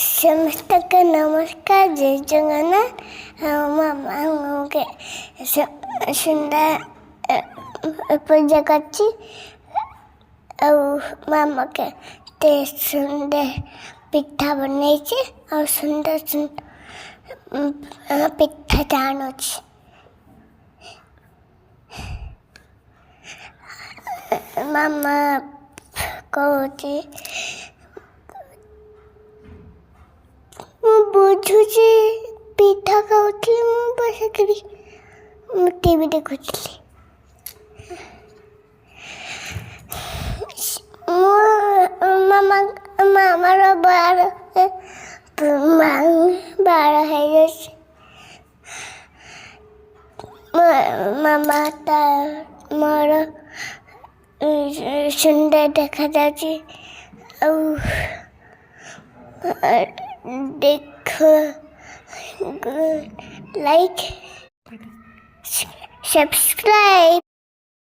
ସମସ୍ତଙ୍କୁ ନମସ୍କାର। ଜୟ ଜଗନ୍ନାଥ। ମାମାଙ୍କୁ ସୁନ୍ଦର ପୂଜା କରିଛି। ଆଉ ମାମା କେତେ ସୁନ୍ଦର ପିଠା ବନେଇଛି। ଆଉ ସୁନ୍ଦର ସୁନ୍ଦର ପିଠା ଜାଣୁଛି। ମାମା କହୁଛି ମୁଁ ବୁଝୁଛି। ପିଠା ଖାଉଥିଲି ମୁଁ ବସିକିରି ଟିଭି ଦେଖୁଥିଲି। ମାମାର ବାଳ ହେଇଯାଇଛି। ମାମା ମୋର ସୁନ୍ଦର ଦେଖାଯାଉଛି। ଆଉ ଦେଖ ଲାଇକ୍ ସବସ୍କ୍ରାଇବ୍।